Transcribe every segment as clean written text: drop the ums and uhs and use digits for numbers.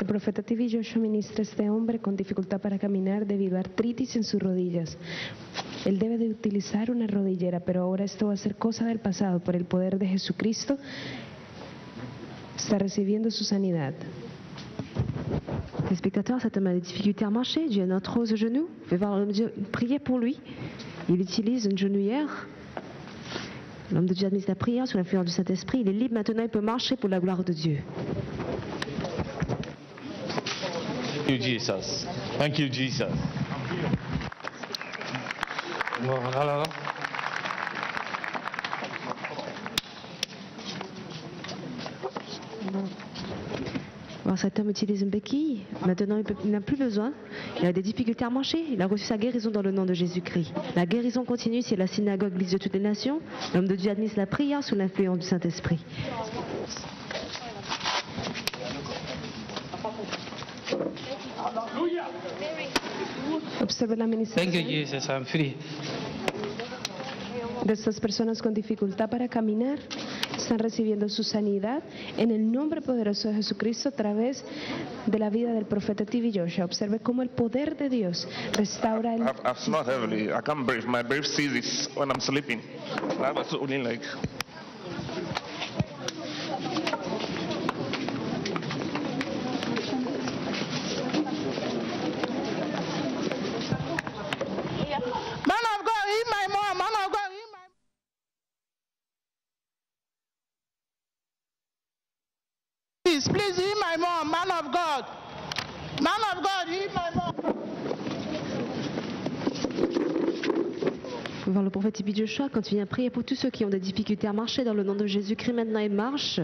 El profeta TV Joshua ministra a este hombre con dificultad para caminar debido a artritis en sus rodillas. Él debe de utilizar una rodillera, pero ahora esto va a ser cosa del pasado. Por el poder de Jesucristo está recibiendo su sanidad. Les spectateurs, cet homme a des difficultés à marcher, dû à une arthrose au genou. Vous pouvez voir l'homme de Dieu prier pour lui. Il utilise une genouillère. L'homme de Dieu administre la prière sous l'influence du Saint-Esprit. Il est libre maintenant, il peut marcher pour la gloire de Dieu. Thank you, Jesus. Thank you, Jesus. Alors cet homme utilise une béquille. Maintenant, il n'a plus besoin. Il a des difficultés à marcher. Il a reçu sa guérison dans le nom de Jésus-Christ. La guérison continue. C'est la synagogue, l'église de toutes les nations. L'homme de Dieu administre la prière sous l'influence du Saint-Esprit. Observe la Thank you, administración Jesus. I'm free. de estas personas con dificultad para caminar. Están recibiendo su sanidad en el nombre poderoso de Jesucristo a través de la vida del profeta TV Joshua. Observe cómo el poder de Dios restaura el... I've snored heavily. I can't breathe. My breath ceases when I'm sleeping. I have a swollen leg. Man of God, heal my mom. Man of God, heal my... Please heal my mom. Man of God. Man of God, heal my mom. Vous pouvez voir le prophète Tibi Joshua quand il vient prier pour tous ceux qui ont des difficultés à marcher dans le nom de Jésus-Christ. Maintenant, il marche.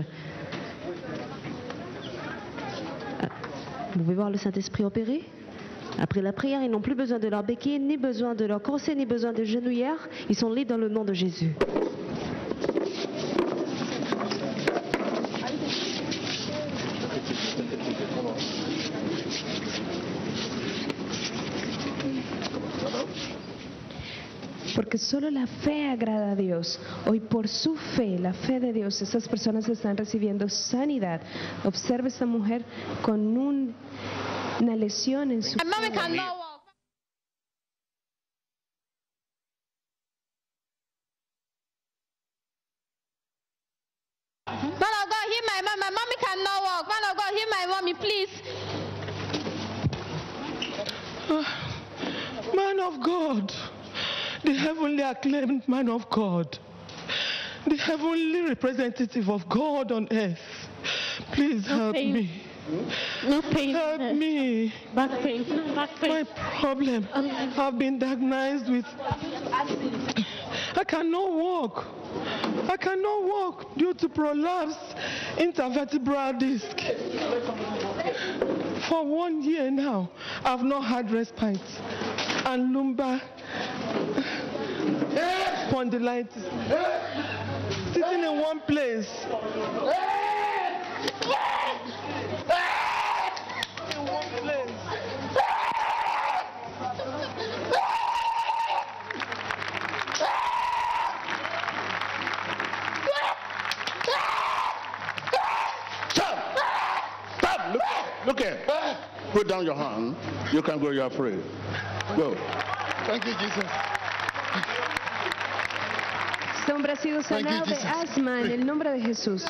Vous pouvez voir le Saint-Esprit opérer. Après la prière, ils n'ont plus besoin de leur béquille, ni besoin de leur corset, ni besoin de genouillère. Ils sont libres dans le nom de Jésus. Porque solo la fe agrada a Dios. Hoy por su fe, la fe de Dios, estas personas están recibiendo sanidad. Observe esta mujer con una lesión en su My mommy cannot walk. Man of God, heal my mom. My mommy cannot walk. Man of God, heal my mommy, please. Man of God, the heavenly acclaimed man of God, the heavenly representative of God on earth, please help me. No pain. Help me. Back pain. No, back pain. My problem, I've been diagnosed with, I cannot walk. I cannot walk due to prolapsed intervertebral disc. For 1 year now, I've not had respite and lumbar spondylitis. Sitting in one place. In one place. Look here. Put down your hand. You can go. You are free. Go. Thank you, Jesus. Este hombre ha sido sanado de asma en el nombre de Jesús.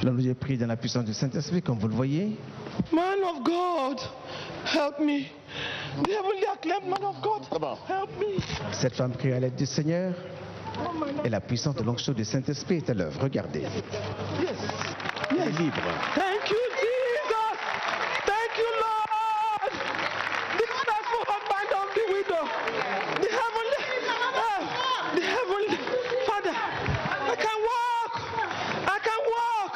L'homme de Dieu prie dans la puissance du Saint-Esprit, comme vous le voyez. Man of God, help me. The heavenly acclaimed man of God, help me. Cette femme prie à l'aide du Seigneur et la puissance de l'onction du Saint-Esprit est à l'œuvre. Regardez. Elle est libre. Thank you, Jesus. Thank you, Lord. The faithful husband of the widow. The heavenly Father. I can walk. I can walk.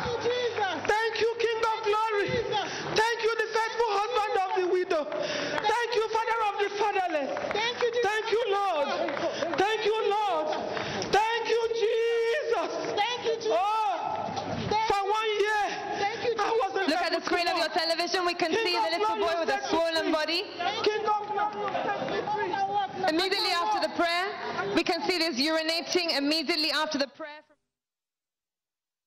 Thank you, King of Glory. Thank you, the faithful husband of the widow. Thank you, Father of the fatherless. Thank you, Lord. Thank you, Lord. Thank you, Jesus. Thank you, Jesus. Oh, for 1 year, I was in Look at the screen of your television, we can see the little boy with a swollen body. Immediately after the prayer, we can see this urinating immediately after the prayer.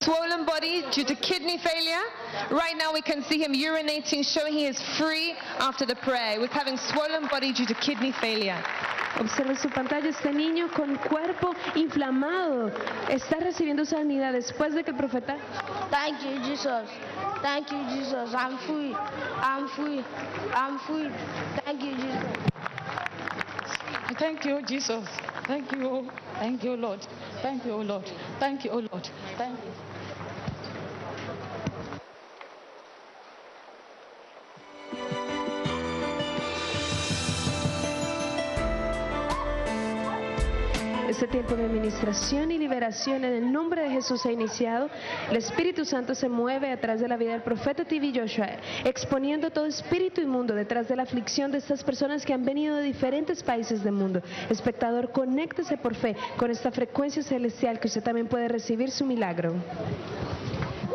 Swollen body due to kidney failure. Right now we can see him urinating, showing he is free after the prayer. He was having swollen body due to kidney failure. Observe en su pantalla este niño con cuerpo inflamado. Está recibiendo sanidad después de que el profeta. Thank you, Jesus. Thank you, Jesus. I'm free. I'm free. I'm free. Thank you, Jesus. Thank you, Jesus. Thank you. Thank you, Lord. Thank you, Lord. Thank you, Lord. Thank you. Este tiempo de administración y liberación en el nombre de Jesús ha iniciado. El Espíritu Santo se mueve a través de la vida del profeta TV Joshua, exponiendo todo espíritu inmundo detrás de la aflicción de estas personas que han venido de diferentes países del mundo. Espectador, conéctese por fe con esta frecuencia celestial que usted también puede recibir su milagro.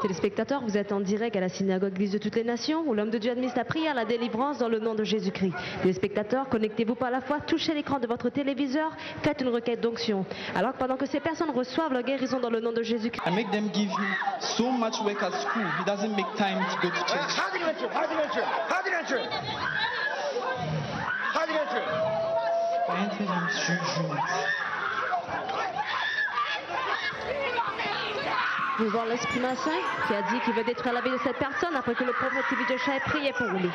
Téléspectateurs, vous êtes en direct à la synagogue Église de toutes les nations où l'homme de Dieu administre la prière, la délivrance dans le nom de Jésus-Christ. Téléspectateurs, connectez-vous par la foi, touchez l'écran de votre téléviseur, faites une requête d'onction. Alors que pendant que ces personnes reçoivent leur guérison dans le nom de Jésus-Christ. I make them give you so much work at school, he doesn't make time to go to church. How can you enter? How can you enter? How can you enter? How can you enter? Nous voyons l'esprit malsain qui a dit qu'il veut détruire la vie de cette personne après que le prophète TV Joshua ait prié pour lui.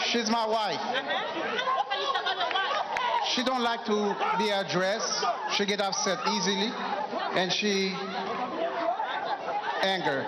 She's my wife. She don't like to be addressed. She get upset easily, and she anger.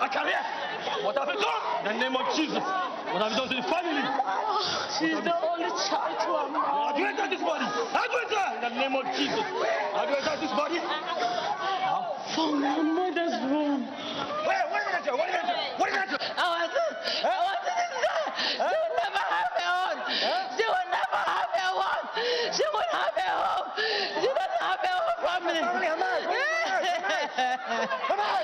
A career. What have you done? In the name of Jesus. What have you done to the family? She's the only child to her mom. How do you enter this body? How do you enter? In the name of Jesus. How do you enter this body? From my mother's womb. Wait, what did you enter? What did you enter? What did you enter? I want to she will never have a home. She will never have a home. She will have a home. She will have a home family. Come on.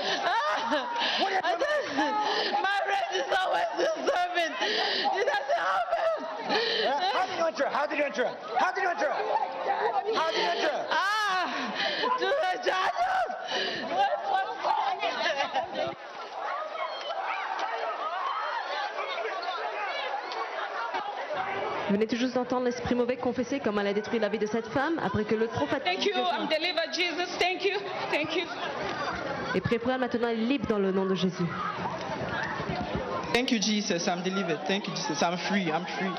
My friend is always disturbing. She doesn't have it. How did you enter? How did you enter? How did you enter? How did you enter? To the judges. Vous venez tout juste d'entendre l'esprit mauvais confesser comment elle a détruit la vie de cette femme après que le prophète... Thank you, I'm delivered, Jesus. Thank you. Thank you. Et priez pour elle maintenant, elle est libre dans le nom de Jésus. Thank you, Jesus. I'm delivered. Thank you, Jesus. I'm free. I'm free.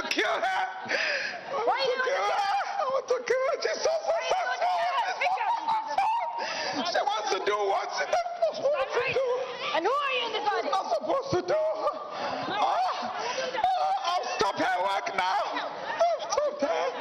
Kill her! Why you kill her? I want to kill her. She's so successful. She wants to do what she's not supposed to do. And who are you in the body? She's not supposed to do. I'll stop her work now. I'll stop her.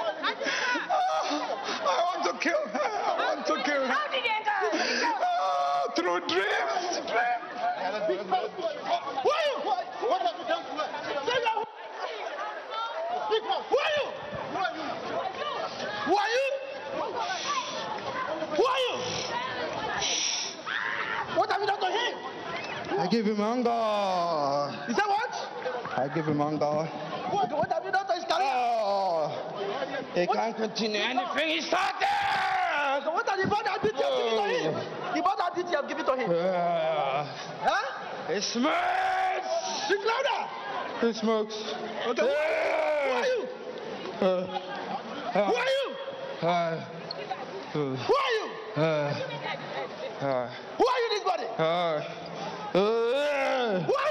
I give him anger. You say what? I give him anger. What have you done to his career? Oh, he can't continue anything he started. So what have you bought that beauty? Give it to him. You bought that beauty and give it to him. Huh? It smokes. Speak louder. It smokes. Okay. Who are you? Who are you? Who are you? Who are you, this body? Who are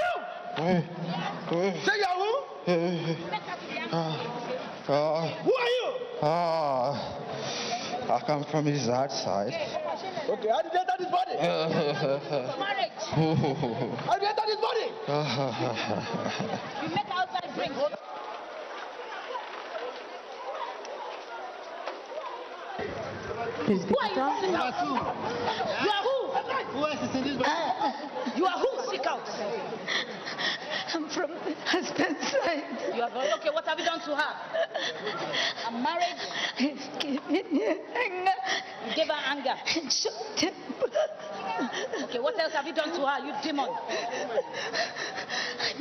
you? Say you are who? Who are you? I come from his hard side. Okay, how did you enter this body? How did you enter this body? You make outside drink. Who are you? You are who? Who else is in this body? You are who? Speak out. I'm from the husband's side. You are very okay. What have you done to her? A marriage? He's given me anger. You gave her anger. And short temper. Okay, what else have you done to her, you demon?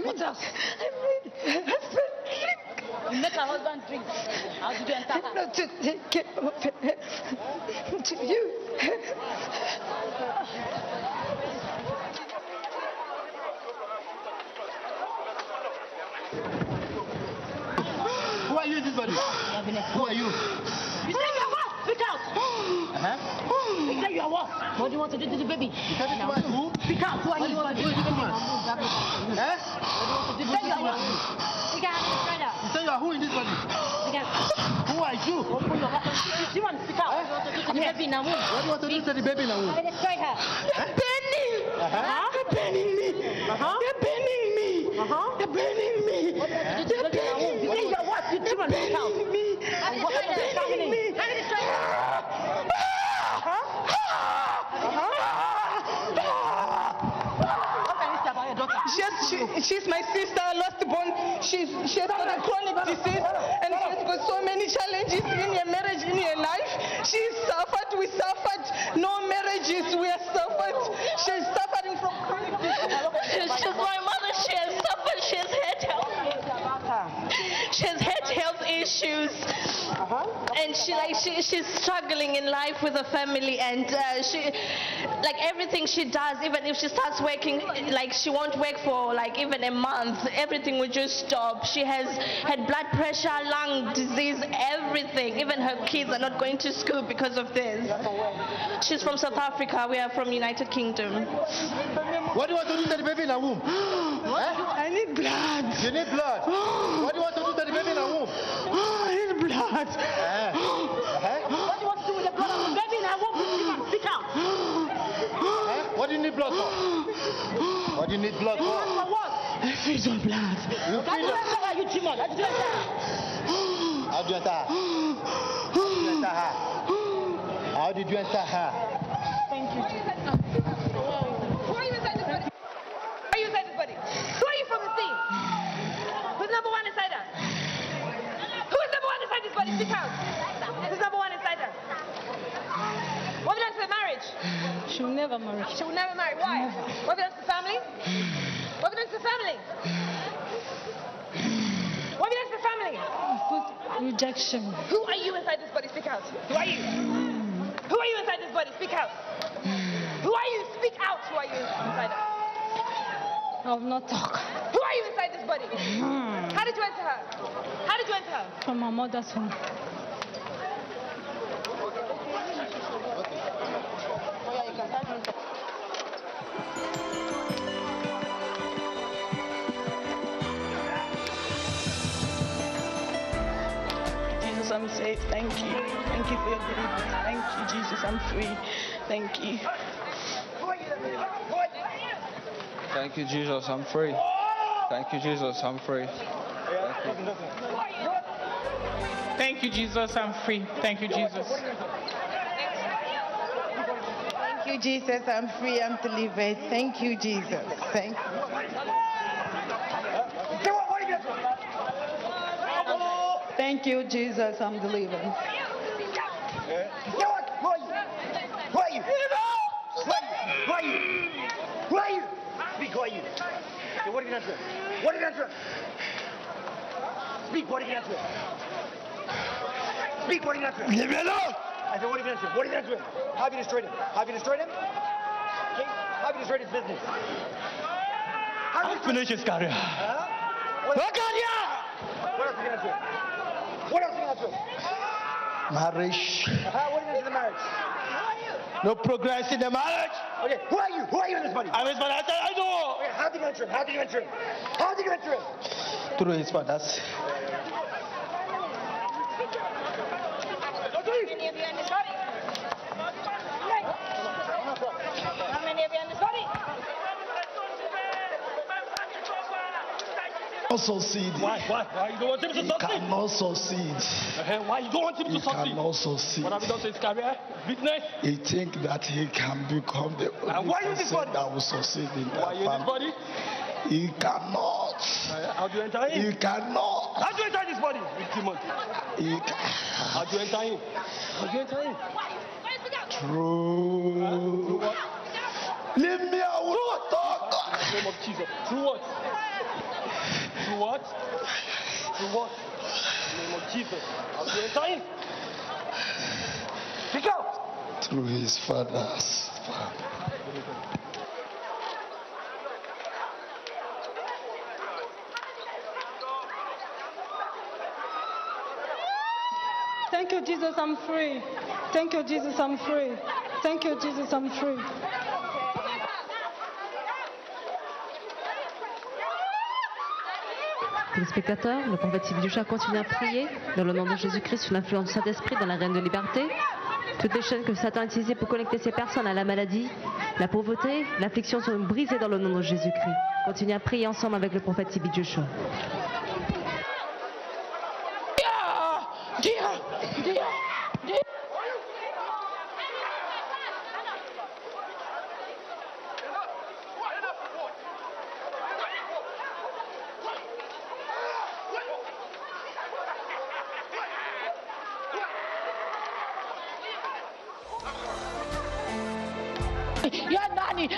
What else? I made her husband drink. You make her husband drink. How did you enter her? Not to take care of her. To use her. Who are you in this body? Who are you? You say you are what? Speak out. You say you are what? What do you want to do to the baby? You said this woman is who? Speak out. Who are you? Who is this woman? You say you are what? Speak out. You say you are who in this body? Speak out. Who are you? You want to speak out? What do you want to do to the baby in her womb? What do you want to do to the baby in her womb? I will destroy her. They're burning. They're burning me. They're burning me. They're burning me. They're burning me. You say you are what? You demon. Speak out. They're burning me. What are you Burning me. How will destroy her? What can you say about your daughter? She's my sister, lost born. She has got a chronic disease and she's got so many challenges in her marriage, in her life. She suffered, we suffered. No marriages, we have suffered. She's suffering from chronic disease. She's my mother. She has suffered. She has had health. She has had health issues, and she's struggling in life with her family, and she, like everything she does, even if she starts working, like she won't work for like even a month, everything will just stop. She has had blood pressure, lung disease, everything. Even her kids are not going to school because of this. She's from South Africa. We are from United Kingdom. What do you want to do to the baby in her womb? I need blood. You need blood. What do you want to do to the baby in her womb? I need blood. What do you want to do with the blood of the baby in her womb? Speak out. What do you need blood for? What do you need blood for? For what? I feed on blood. You How did you enter her, you demon? How did you enter her? How did you enter her? How did you enter her? Thank you. Who are you inside this body? Who are you inside this body? Who are you from the scene? Who's number one inside her? Who is number one inside this body? Speak out. Who's number one inside her? What have you done to the marriage? She will never marry. She will never marry. Why? What have you done to the family? What have you done to the family? What have you done to the family? Put rejection. Who are you inside this body? Speak out. Who are you? Who are you inside this body? Speak out. Who are you? Speak out. Who are you inside her? I will not talk. Who are you inside this body? How did you enter her? How did you enter her? From my mother's home. Jesus, I'm saved. Thank you. Thank you for your deliverance. Thank you, Jesus. I'm free. Thank you. Thank you, Jesus. I'm free. Thank you, Jesus. I'm free. Thank you, Jesus. I'm free. Thank you, Jesus. Thank you, Jesus. I'm free. I'm delivered. Thank you, Jesus. Thank you. Thank you, Jesus. I'm delivered. Who are you? Who are you? Who are you? Who are you? Speak. Who are you? Okay, what are you going to do? What are you going to do? Speak, what are you going to do? Speak, what are you going to do? Leave me alone! I said, what are you going to do? What are you going to do? How have you destroyed him? How have you destroyed him? Okay? How have you destroyed his business? I'll finish his career. What else are you going to do? What else are you going to do? Marriage. What are you going to do to the marriage? No progress in the marriage. Okay, who are you? Who are you in this body? I'm his father. I know. Okay, how did you enter him? How did you enter him? How did you enter him? Through his fathers. How many of you in this body? How many of you in this body? Succeed. Why? You don't want him to succeed? He cannot succeed. Why you don't want him to succeed? He cannot succeed. What have you done to his career? Business? He think that he can become the only person that will succeed in that Why are you in this body? He cannot. How do you enter in? He cannot. How do you enter this body? Demon. How do you enter in? How do you enter in? True. Leave me alone. In the name of Jesus. Through what? Through what? Through what? In the name of Jesus. How do you enter in? Speak out. Through his fathers. Thank you, Jesus, I'm free. Thank you, Jesus, I'm free. Thank you, Jesus, I'm free. Téléspectateurs, le prophète Sibidusha continue à prier dans le nom de Jésus-Christ sous l'influence du Saint-Esprit dans la règne de liberté. Toutes les chaînes que Satan a utilisées pour connecter ces personnes à la maladie, la pauvreté, l'affliction sont brisées dans le nom de Jésus-Christ. Continuez à prier ensemble avec le prophète Sibidusha.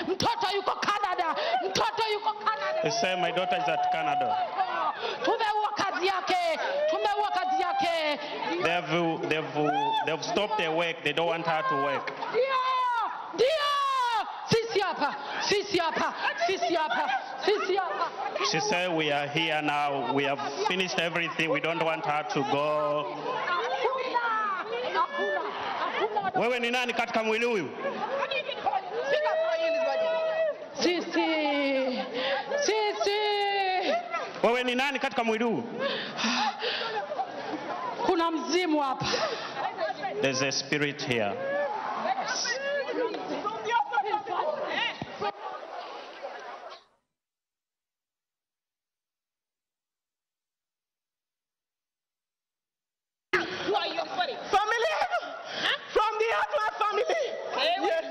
Mtoto yuko Canada. Mtoto yuko Canada. They say my daughter is at Canada. Tumeua kazi yake. Tumeua kazi yake. They've stopped their work. They don't want her to work. Ndio. Sisi hapa. Sisi hapa. Sisi hapa. Sisi hapa. She said we are here now. We have finished everything. We don't want her to go. Wewe ni nani katika mwili huyu? Sisi. Wewe ni nani katika mwili huu? Kuna mzimu hapa. There's a spirit here. Family? From the Atlas family. Yes.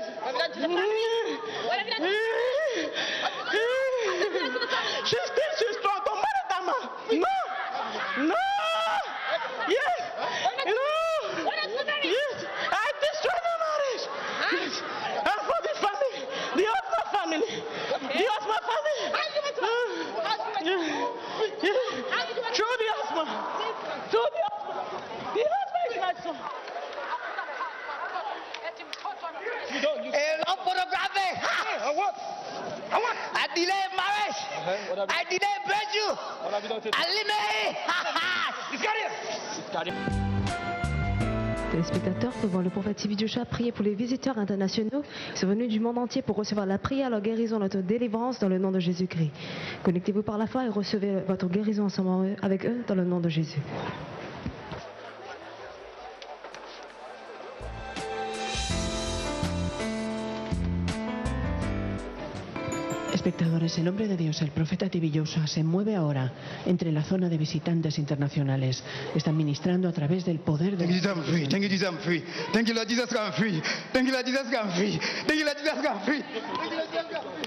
She's strong. Don't marry that man. No. Yes. Yes. I destroyed the marriage. Yes. And for the family, the Atlas family. The Atlas family. Through the husband. Through the husband. The husband is my son. On pornography. I delay marriage. I delay breakthrough. I limit. Téléspectateurs, devant le prophète Sibidusha prier pour les visiteurs internationaux qui sont venus du monde entier pour recevoir la prière, leur guérison, notre délivrance dans le nom de Jésus-Christ. Connectez-vous par la foi et recevez votre guérison ensemble avec eux dans le nom de Jésus. Espectadores, en nombre de Dios, el profeta Tibillosa se mueve ahora entre la zona de visitantes internacionales. Están ministrando a través del poder de... Thank you, Jesus, Thank you, Jesus, I'm free. Thank you, Lord Jesus, I'm free. Thank you, Lord Jesus, I'm free. Thank you, Lord Jesus, I'm free. Thank you, Lord Jesus, I'm free.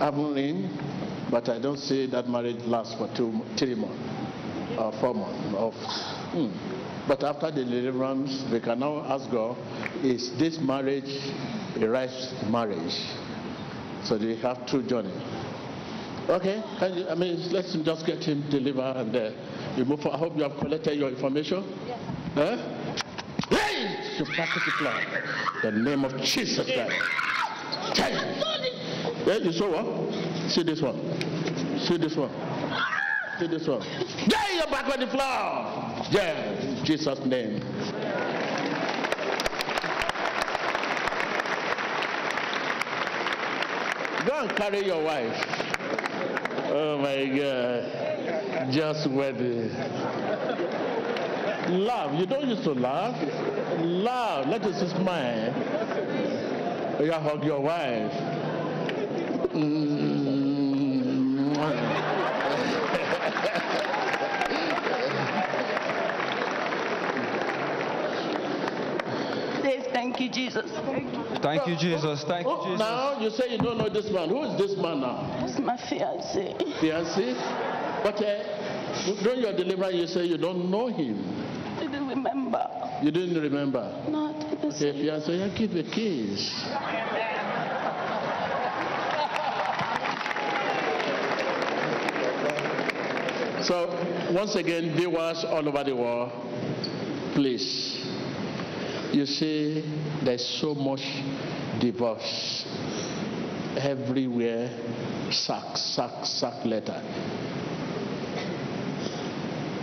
haven't ring, but I don't see that marriage lasts for 3 months or 4 months. But after the deliverance, we can now ask God, is this marriage a right marriage? So they have true journey. Okay, let's just get him delivered and we move forward. I hope you have collected your information. Yes. Hey! The name of Jesus Christ. Yeah, you saw what? See this one. See this one. See this one. Yeah, you're back on the floor. Yeah, in Jesus' name. Go and carry your wife. Oh my God. Just wedding. Laugh. You don't used to laugh. Laugh. Let us smile. You hug your wife. Thank you, Jesus. Thank you, Jesus. Thank you, Jesus. Now you say you don't know this man. Who is this man now? It's my fiancé. Fiancé? But during your deliverance, you say you don't know him. I didn't remember. You didn't remember? No. Okay, fiancé, you keep the keys. So, once again, viewers all over the world, please. You see, there's so much divorce everywhere. Sack letter.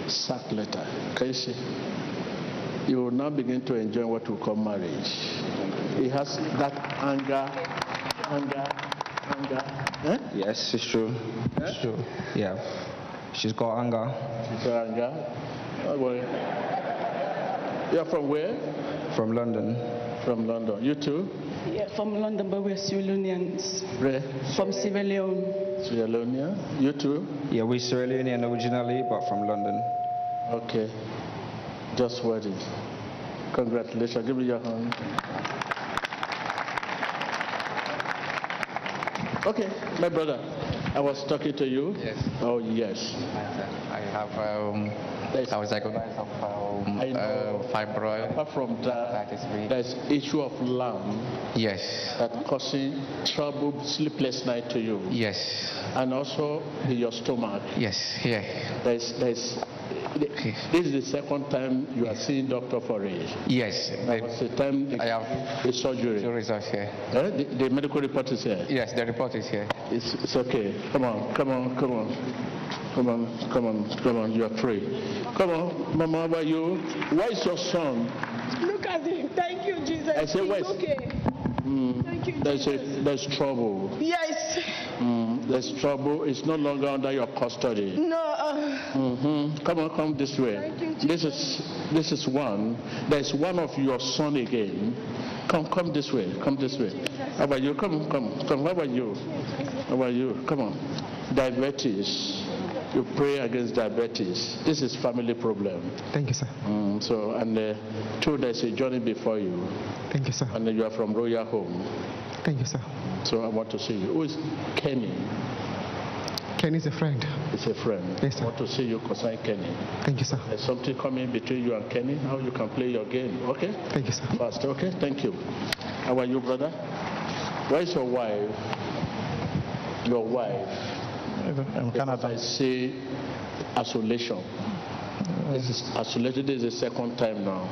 Sack letter. Can you see? You will now begin to enjoy what we call marriage. It has that anger. Eh? Yes, it's true. Yeah? It's true. Yeah. She's got anger. She's got anger. Oh, boy. You're from where? From London. From London. You too? Yeah, from London, but we're Sierra Leoneans. Where? From Sierra Leone. Sierra Leone. You too? Yeah, we're Sierra Leonean originally, but from London. Okay. Just wedding. Congratulations. Give me your hand. Okay, my brother. I was talking to you. Yes. Oh, yes. I have I was diagnosed of fibroid. Apart from that, there's issue of lung. Yes. That causing trouble, sleepless night to you. Yes. And also in your stomach. Yes. Yeah. This is the second time you are seeing doctor for it. Yes. That was the time I have the surgery. the results here. The medical report is here. Yes, the report is here. It's okay. Come on. You are free. Come on, Mama. How about you? Where is your son? Look at him. Thank you, Jesus. I say, where? Okay. Thank you, There's trouble. Yes. There's trouble. It's no longer under your custody. No. Come this way. Thank you, this is one. There's one of your son again. Come this way. Come this way. How about you? Come. How about you? Come on. Diabetes. You pray against diabetes. This is family problem. Thank you, sir. Two, there's a journey before you. Thank you, sir. And you are from royal home. Thank you, sir. So I want to see you. Who is Kenny? Kenny is a friend. It's a friend. Yes, sir. I want to see you concerning Kenny. Thank you, sir. There's something coming between you and Kenny. How you can play your game, okay? Thank you, sir. Fast, okay? Thank you. How are you, brother? Where is your wife? Your wife. In Canada. I see isolation. This is isolated. This is the second time now.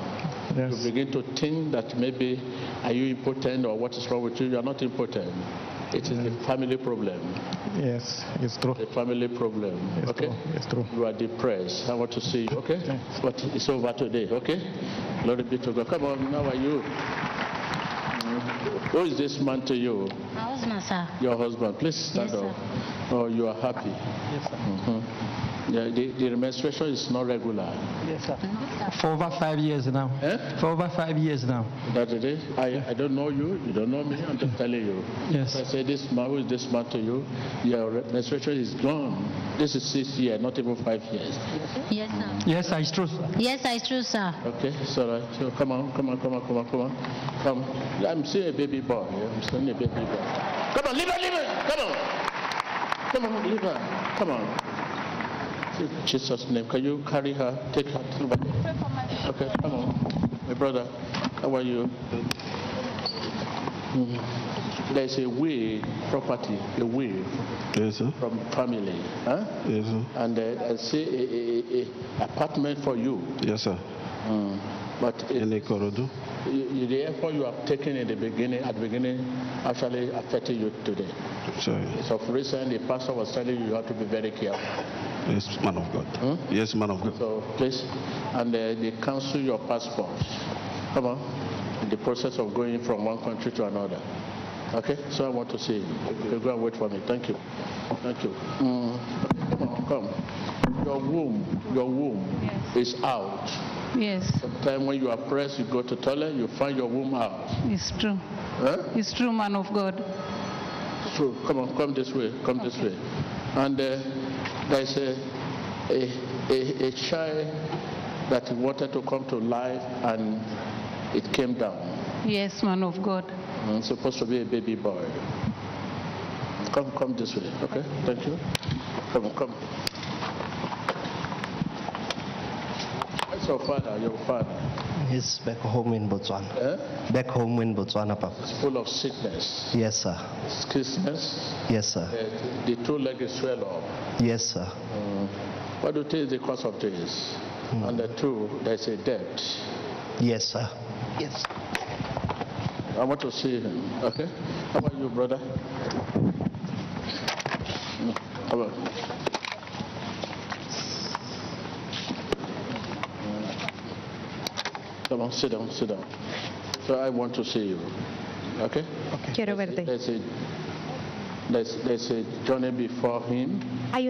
Yes. You begin to think that maybe are you impotent or what is wrong with you? You are not impotent. It is a family problem. Yes, it's true. A family problem. It's okay? True. It's true. You are depressed. I want to see you, okay? But it's over today, okay? Glory be to God. Come on, how are you? Who is this man to you? My husband, sir. Your husband. Please stand Yes, up. Oh, you are happy. Yes, sir. Yeah, the menstruation is not regular. Yes, sir. For over 5 years now. Eh? For over 5 years now. That it is? I don't know you. You don't know me. I'm just telling you. Yes. I say this man, who is this man to you? Your menstruation is gone. This is 6 years, not even 5 years. Yes, sir. Yes, sir, it's true, sir. Yes, sir, it's true, sir. Okay, it's all right. So come on. Come. I'm seeing a baby boy. I'm seeing a baby boy. Come on, leave it. Come on. Come on, leave her. Come on. In Jesus' name, can you carry her? Take her to the... Okay, come on. My brother, how are you? There's a will, property, a will from family. Huh? Yes, sir. And I see a apartment for you. Yes, sir. But in the corridor. The effort you have taken at the beginning actually affected you today. Sorry. So for recent, the pastor was telling you have to be very careful. Yes, man of God. Yes, man of God. So please, and they cancel your passport. Come on, in the process of going from one country to another. Okay, so I want to see you. Okay, go and wait for me. Thank you. Thank you. Come. Your womb is out. Yes. Sometimes when you are pressed, you go to toilet, you find your womb out. It's true. Huh? It's true, man of God. It's true. Come on, come this way. Come this way. And there's a child that wanted to come to life and it came down. Yes, man of God. It's supposed to be a baby boy. Come this way. Okay, thank you. Come. Where's your father? Your father? He's back home in Botswana. Back home in Botswana, Papa. It's full of sickness. Yes, sir. Sickness? Yes, sir. The two legs swell up. Yes, sir. What do you think is the cause of this? And the two, there's a debt. Yes, sir. Yes. I want to see him. Okay? How about you, brother? Come on. Come on, sit down. So I want to see you. Okay? Quiero verte. There's a journey before him. Hay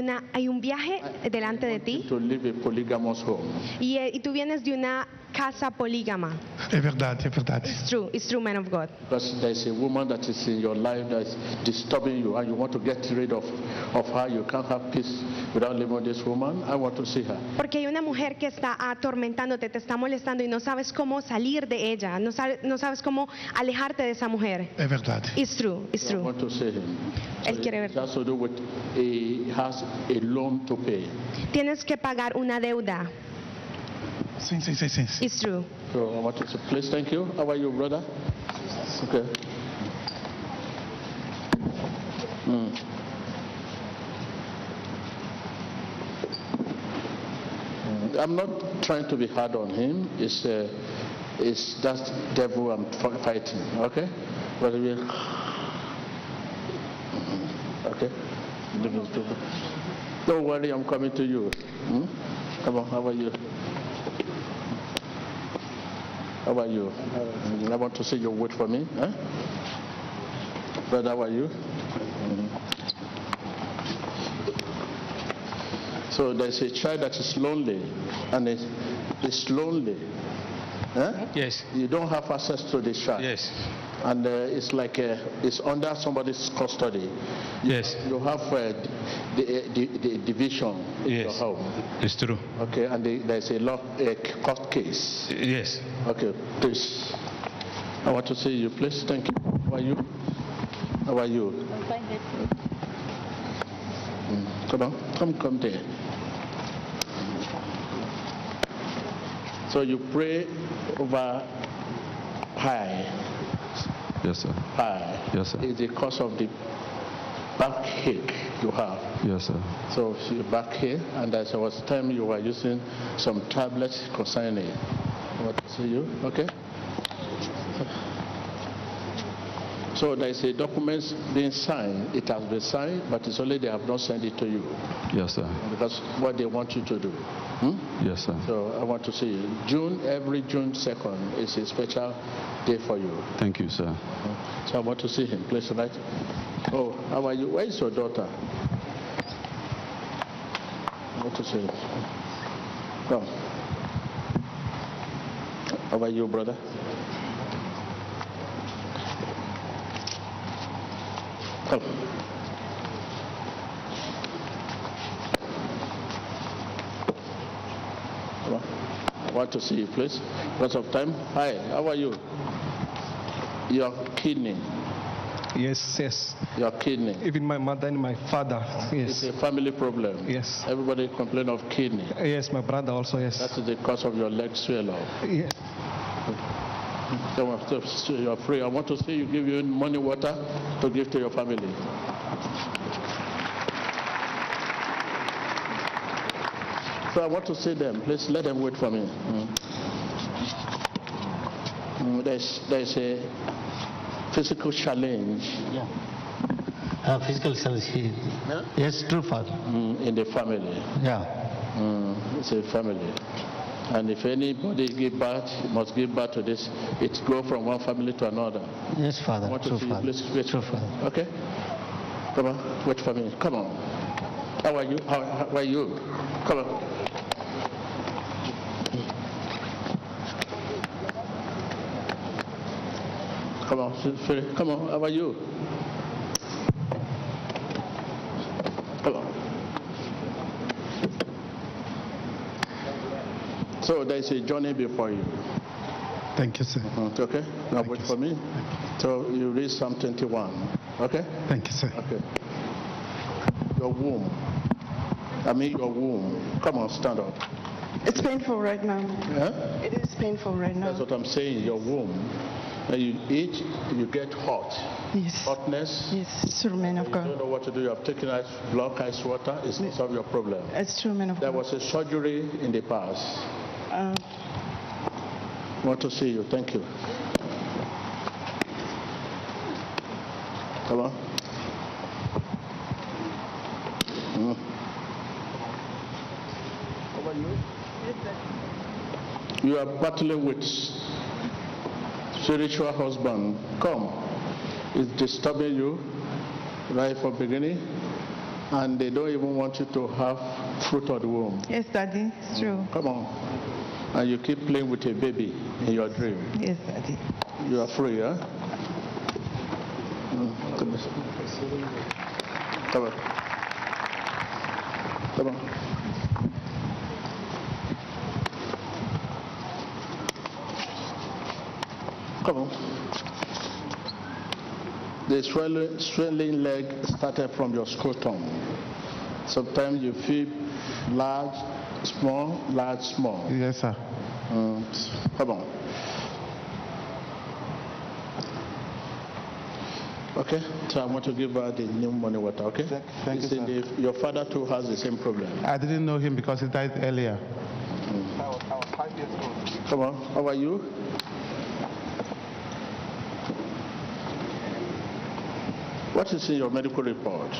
un viaje delante de ti. To live a polygamous home. Y tú vienes de una casa polígama. Es verdad. It's true, man of God. Because there's a woman that is in your life that is disturbing you and you want to get rid of her. You can't have peace without living with this woman. I want to see her. Porque hay una mujer que está atormentándote, te está molestando y no sabes cómo salir de ella. No sabes cómo alejarte de esa mujer. Es verdad. It's true. I want to see him. Él quiere ver. It has to do with he has a loan to pay. Tienes que pagar una deuda. Sí. It's true. So I want to say, please, thank you. How are you, brother? Okay. I'm not trying to be hard on him. It's that devil I'm fighting. Okay? But okay? Don't worry, I'm coming to you. Come on, how are you? How are you? I want to see you wait for me. Huh? Brother, how are you? So there's a child that is lonely, and it's lonely. Huh? Yes. You don't have access to the child. Yes. And it's like it's under somebody's custody. Yes. You have the division in your home. It's true. Okay, and there's a court case. Yes. Okay, please. I want to see you, please. Thank you. How are you? How are you? I'm fine. Come on, come there. So you pray over high. Yes, sir. High. Yes, sir. It's the cause of the backache you have. Yes, sir. So your back here, and there was time you were using some tablets concerning it. I want to see you, okay? So there is a document being signed. It has been signed, but it's only they have not sent it to you. Yes, sir. Because what they want you to do. Yes, sir. So I want to see you. Every June 2nd is a special day for you. Thank you, sir. So I want to see him. Please, right? Oh, how are you? Where is your daughter? I want to see you. Come. How are you, brother? Come. Come on. I want to see you, please. Because of time. Hi, how are you? Your kidney. Yes, yes. Your kidney. Even my mother and my father. Yes. It's a family problem. Yes. Everybody complain of kidney. Yes, my brother also, yes. That is the cause of your leg swell up. Yes. You are free. I want to see you give you money, water to give to your family. So I want to see them. Please let them wait for me. There's a physical challenge. Yeah. Physical challenge. Yeah? Yes, true, Father. In the family. Yeah. It's a family. And if anybody give birth, must give birth to this, it go from one family to another. Yes, Father. I want to True, see Father. you. Please wait. True, Father. Okay? Come on, wait for me. Come on. How are you? How are you? Come on. Come on, come on. How are you? Come on. So there is a journey before you. Thank you, sir. Okay? Now wait for me. So you read Psalm 21. Okay? Thank you, sir. Okay. Your womb. Your womb. Come on, stand up. It's painful right now. Yeah? It is painful right now. That's what I'm saying. Your womb. When you eat, you get hot. Yes. Hotness. Yes, it's true, man of You God. don't know what to do. You have taken block ice water. It's not solve your problem. It's true, man of There God. was a surgery in the past. Want to see you. Thank you. Come on. How about you? You are battling with spiritual husband. Come. It's disturbing you right from beginning. And they don't even want you to have fruit of the womb. Yes, Daddy, it's true. Come on. And you keep playing with a baby in your dream. Yes, Daddy. You are free, huh? Come on. Come on. Come on. Come on. The swelling leg started from your scrotum. Sometimes you feel large, small, large, small. Yes, sir. Come on. Okay, so I want to give her the new money water, okay? Thank you, sir. Your father too has the same problem. I didn't know him because he died earlier. I was 5 years old. Come on, how are you? What is in your medical report?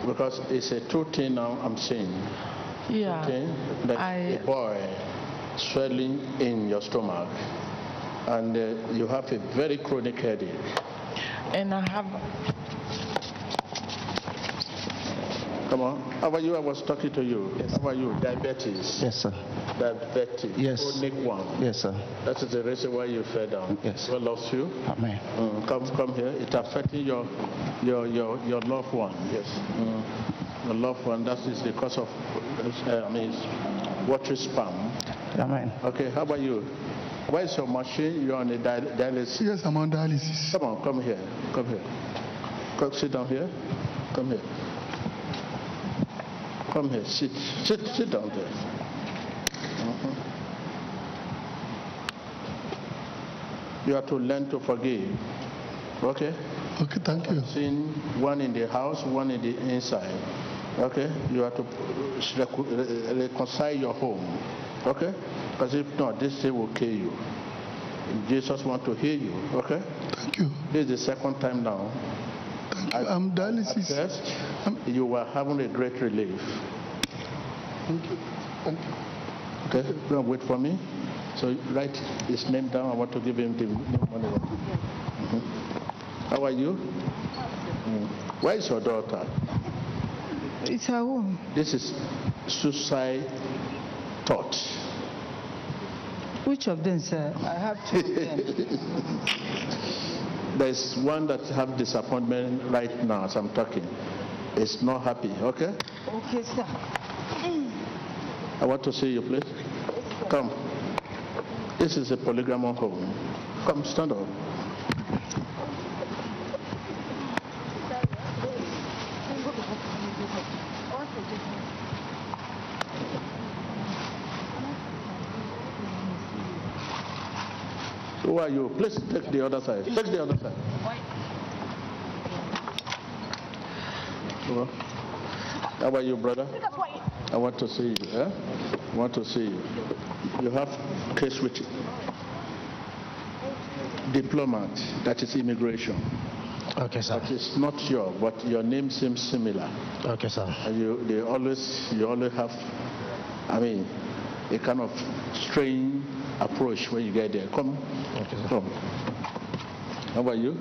Because it's a true thing now I'm seeing. Yeah. Okay? Like a boy swelling in your stomach. And you have a very chronic headache. And I have... Come on. How are you? I was talking to you. Yes. How are you? Diabetes. Yes, sir. Diabetes. Yes. Chronic one. Yes, sir. That is the reason why you fell down. Yes. God loves you. Amen. Come here. It's affecting your loved one. Yes. Your loved one. That is the cause of watery sperm. Amen. Okay. How about you? Where is your machine? You're on a dialysis. Yes, I'm on dialysis. Come on. Come here. Come here. Come sit down here. Come here. Come here. Sit down there. You have to learn to forgive. Okay? Okay, thank you. Sin, one in the house, one in the inside. Okay? You have to reconcile your home. Okay? Because if not, this thing will kill you. Jesus wants to heal you. Okay? Thank you. This is the second time now. Thank you. I'm dialysis. At first, you were having a great relief. Thank you. Thank you. Okay? Don't wait for me. So write his name down. I want to give him the money. How are you? Where is your daughter? It's her womb. This is suicide thought. Which of them, sir? I have two of them. There's one that have disappointment right now as I'm talking. It's not happy, okay? Okay, sir. I want to see you, please. Come. This is a polygamous home. Come, stand up. Who are you? Please take the other side. Take the other side. How about you, brother? I want to see you. Eh? I want to see you. You have case with diplomat. That is immigration. Okay, sir. But it's not your, but your name seems similar. Okay, sir. And you always have, I mean, a kind of strange approach when you get there. Come. Okay, sir. Come. How about you?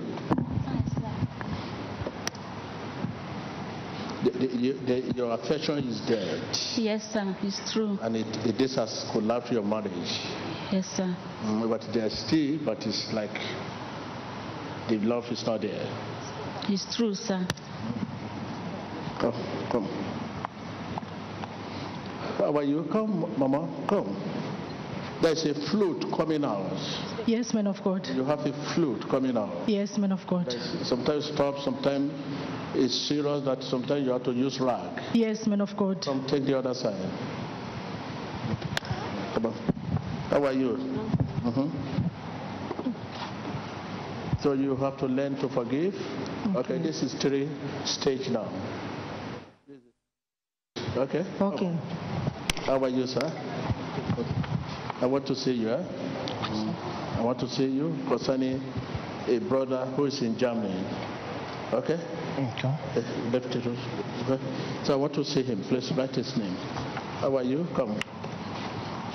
Your affection is dead. Yes, sir. It's true. And this has collapsed your marriage. Yes, sir. But there's still, but it's like the love is not there. It's true, sir. Come. How about you? Come, Mama, come. There's a flute coming out. Yes, man of God. You have a flute coming out. Yes, man of God. Sometimes stop, sometimes it's serious that sometimes you have to use rag. Yes, man of God. Come, take the other side. Come on. How are you? So you have to learn to forgive. Okay, this is 3 stage now. Okay? Okay. How about you, sir? I want to see you. I want to see you concerning a brother who is in Germany. Okay? Okay. Okay. So I want to see him. Please write his name. How are you? Come.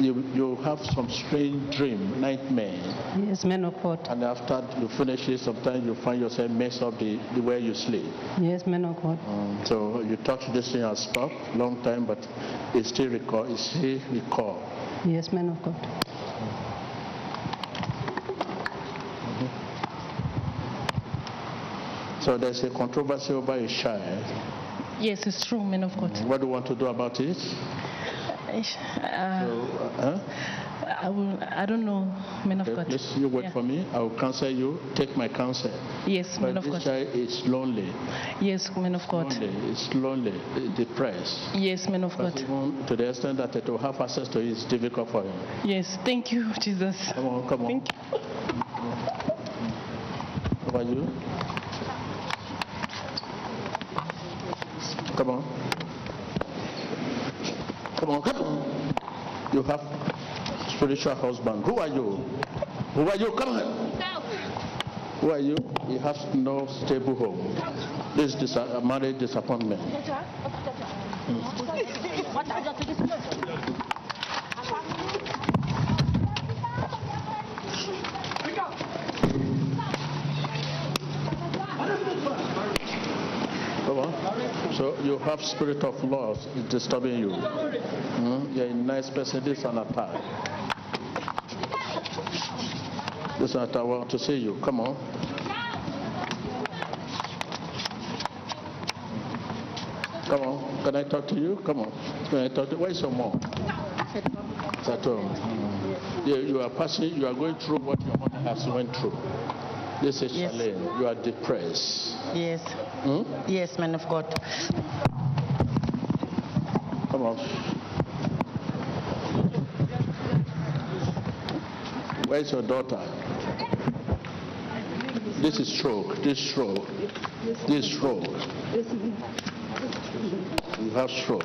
You have some strange dream, nightmare. Yes, man of God. And after you finish it, sometimes you find yourself mess up the way you sleep. Yes, man of God. So you thought this thing has stopped long time, but it still recall. Yes, man of God. So there's a controversy over a child. Yes, it's true, man of God. What do you want to do about it? I don't know, man of God. Please, you wait for me. I will counsel you. Take my counsel. Yes, man of God. This child is lonely. Yes, man of God. It's lonely, depressed. Yes, man of God. Even to the extent that to have access to it is difficult for him. Yes, thank you, Jesus. Come on. Thank you. How about you? Come on. You have spiritual husband. Who are you? Come on. Who are you? He has no stable home. This is a marriage disappointment. Come on. So you have spirit of loss is disturbing you. You're a nice person. This is an attack. This is an attack. I want to see you. Come on. Come on. Can I talk to you? Come on. Can I talk to you? Where's your mom? It's at home. You are passing. You are going through what your mother has went through. This is challenge. You are depressed. Yes. Yes, man of God. Come on. Where's your daughter? This is stroke. This stroke. You have stroke.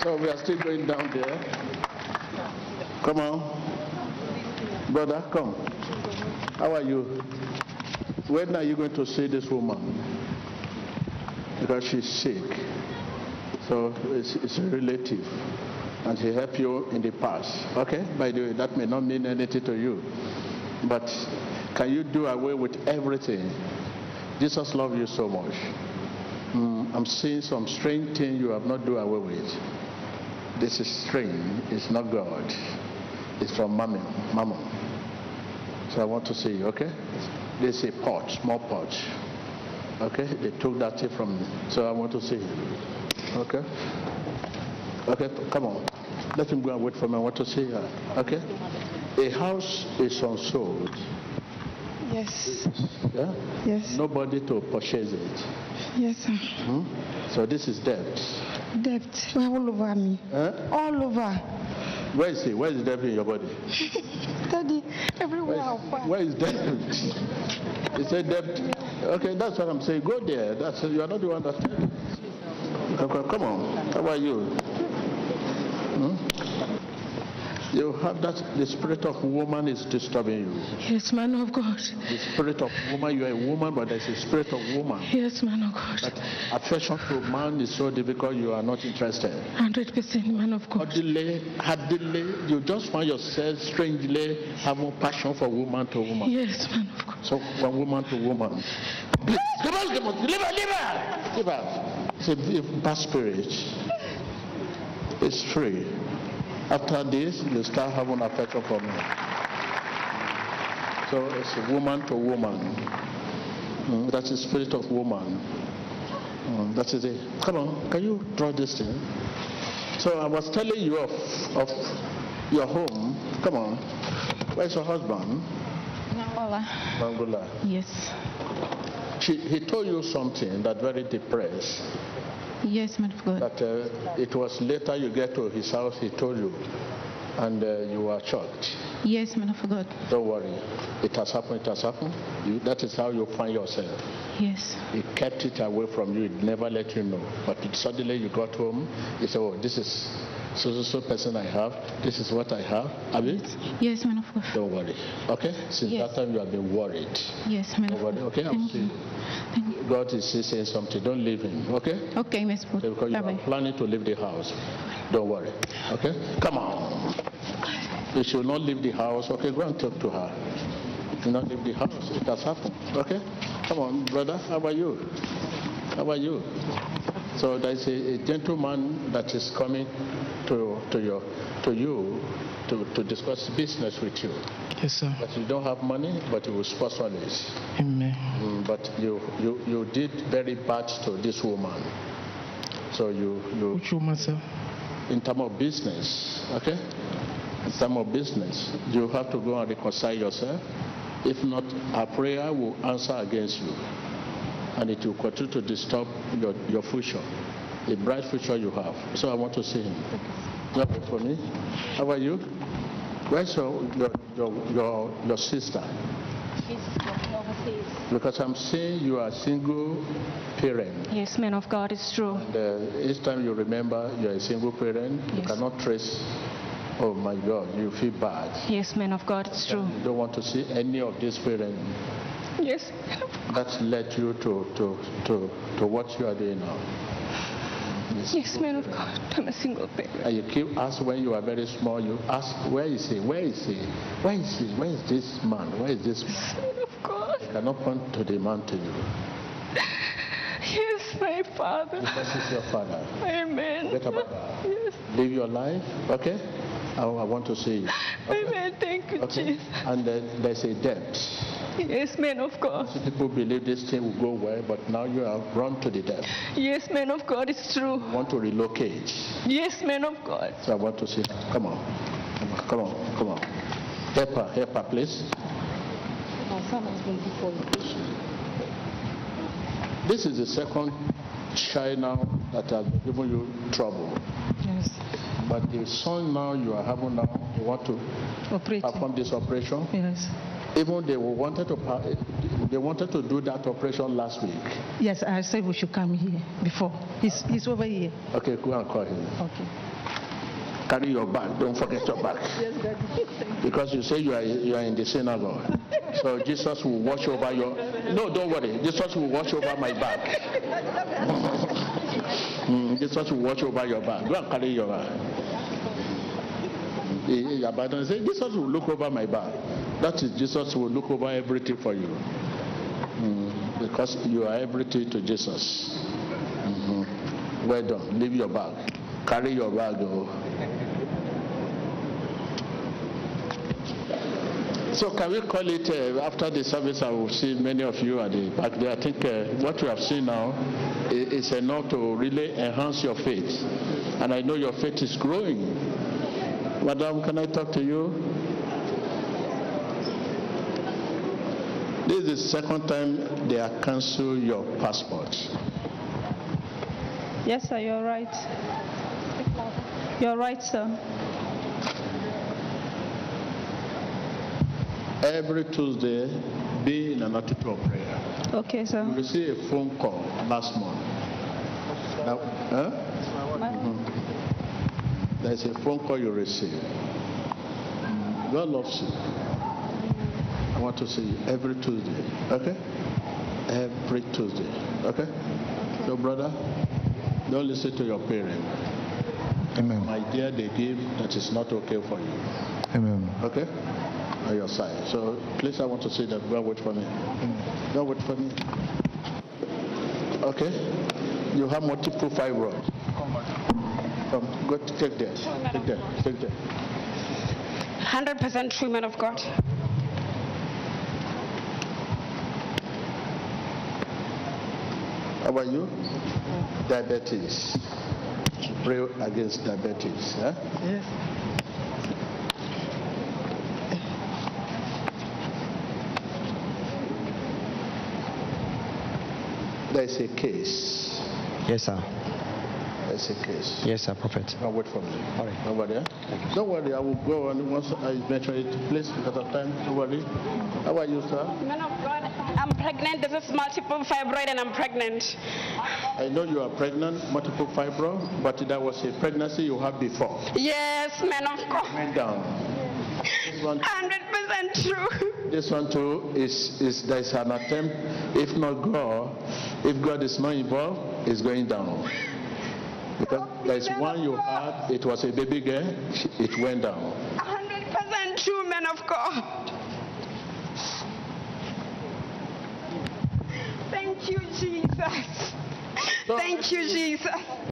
So we are still going down there. Come on. Brother, come. How are you? When are you going to see this woman? Because she's sick. So it's a relative. And she helped you in the past. Okay? By the way, that may not mean anything to you. But can you do away with everything? Jesus loves you so much. I'm seeing some strange thing you have not done away with. This is strange. It's not God. It's from Mammon. So I want to see you, okay? This is a pot, small pot. Okay? They took that thing from me. So I want to see you. Okay? Okay, come on. Let him go and wait for me. I want to see her. Okay? A house is unsold. Yes. Yeah? Yes. Nobody to purchase it. Yes, sir. So this is debt. Debt all over me. All over. Where is it? Where is the debt in your body? Daddy, everywhere I find. Where is debt? He said debt. Okay, that's what I'm saying. Go there. You are not the one that said it. Okay, come on. How are you? You have that, the spirit of woman is disturbing you. Yes, man of God. The spirit of woman, you are a woman, but there's a spirit of woman. Yes, man of God. That affection to man is so difficult, you are not interested. 100% man of God. Hardly, you just find yourself strangely having passion for woman to woman. Yes, man of God. So from woman to woman. Leave her. It's a bad spirit. It's free. After this, you start having affection for me. So it's a woman to woman. That's the spirit of woman. That is it. Come on, can you draw this thing? So I was telling you of your home. Come on. Where's your husband? Angola. Yes. He told you something that very depressed. Yes, man of God. That it was later you get to his house, he told you, and you were shocked. Yes, man of God. Don't worry. It has happened. That is how you find yourself. Yes. He kept it away from you. He never let you know. But suddenly you got home, he said, oh, this is so person I have. This is what I have. Have you? Yes, man of God. Don't worry. Okay? Since that time you have been worried. Yes, man of God. Okay? Thank you. God is saying something. Don't leave him. Okay? Okay, Miss Put. Because you are planning to leave the house. Don't worry. Okay? Come on. You should not leave the house. Okay, go and talk to her. You should not leave the house. It has happened. Okay? Come on, brother. How are you? How are you? So there's a gentleman that is coming to you to discuss business with you. Yes, sir. But you don't have money, but you will sponsor it. Amen. But you did very bad to this woman. So you Which woman, sir? In terms of business, okay? In terms of business, you have to go and reconcile yourself. If not, our prayer will answer against you. And it will continue to disturb your future, the bright future you have. So I want to see him. You have it for me? How are you? Where's your sister? She's overseas. Because I'm saying you are a single parent. Yes, man of God, it's true. And each time you remember you are a single parent, you cannot trace. Oh my God, you feel bad. Yes, man of God, it's true. You don't want to see any of these parents. Yes. That led you to what you are doing now. Yes, man of God, I'm a single parent. And you keep asking when you are very small, you ask, where is he? Where is he? Where is he? Where is this man? Where is this man? Man of God. You cannot point to the man to you. Yes, my Father. Because he's your father. Amen. Get about that. Yes. Live your life, okay? I want to see you. Okay? Amen. Thank you, Okay? Jesus. And there's a debt. Yes, man of God. Some people believe this thing will go well, but now you have run to the debt. Yes, man of God, it's true. You want to relocate. Yes, man of God. So I want to see. Come on. Come on. Help her, please. My son has been deported. This is the second child now that has given you trouble. Yes. But the son now you are having now, you want to perform this operation. Yes. Even they wanted to do that operation last week. Yes, I said we should come here before. He's over here. Okay, go and call him. Okay. Carry your bag. Don't forget your bag. Yes, Daddy. Because you say you are in the synagogue. So Jesus will watch over your... No, don't worry. Jesus will watch over my bag. Jesus will watch over your bag. Go and carry your bag. Say, Jesus will look over my bag. That is, Jesus will look over everything for you. Because you are everything to Jesus. Well done. Leave your bag. Carry your bag. So can we call it, after the service I will see many of you at the back there. I think what you have seen now is enough to really enhance your faith. And I know your faith is growing. Madam, can I talk to you? This is the second time they have cancelled your passport. Yes, sir, you're right. You're right, sir. Every Tuesday, be in an attitude of prayer. Okay, sir. You received a phone call last month. Now, There's a phone call you received. God loves you. I want to see you every Tuesday. Okay? Every Tuesday. Okay? So, brother, don't listen to your parents. Amen. My dear, they give that is not okay for you. Amen. Okay? On your side. So, please, I want to say that. God, wait for me. God, wait for me. Okay? You have multiple fibroids. Come, go take there. Take there. Take there. 100% true, man of God. How about you? Diabetes. Pray against diabetes. Huh? Yes. There is a case. Yes, sir. There's a case. Yes, sir, Prophet. Now wait for me. All right. Nobody, huh? Don't worry, I will go on once I mention it. Please, because of time. Nobody. How about you, sir? Man of God, I'm pregnant. This is multiple fibroid and I'm pregnant. I know you are pregnant, multiple fibroid, but that was a pregnancy you had before. Yes, man of God. Went down. 100% true. This one too is there's an attempt. If not God, if God is not involved, it's going down. Because there's one you had, it was a baby girl, it went down. 100% true, man of God. Thank you, Jesus. Thank you, Jesus.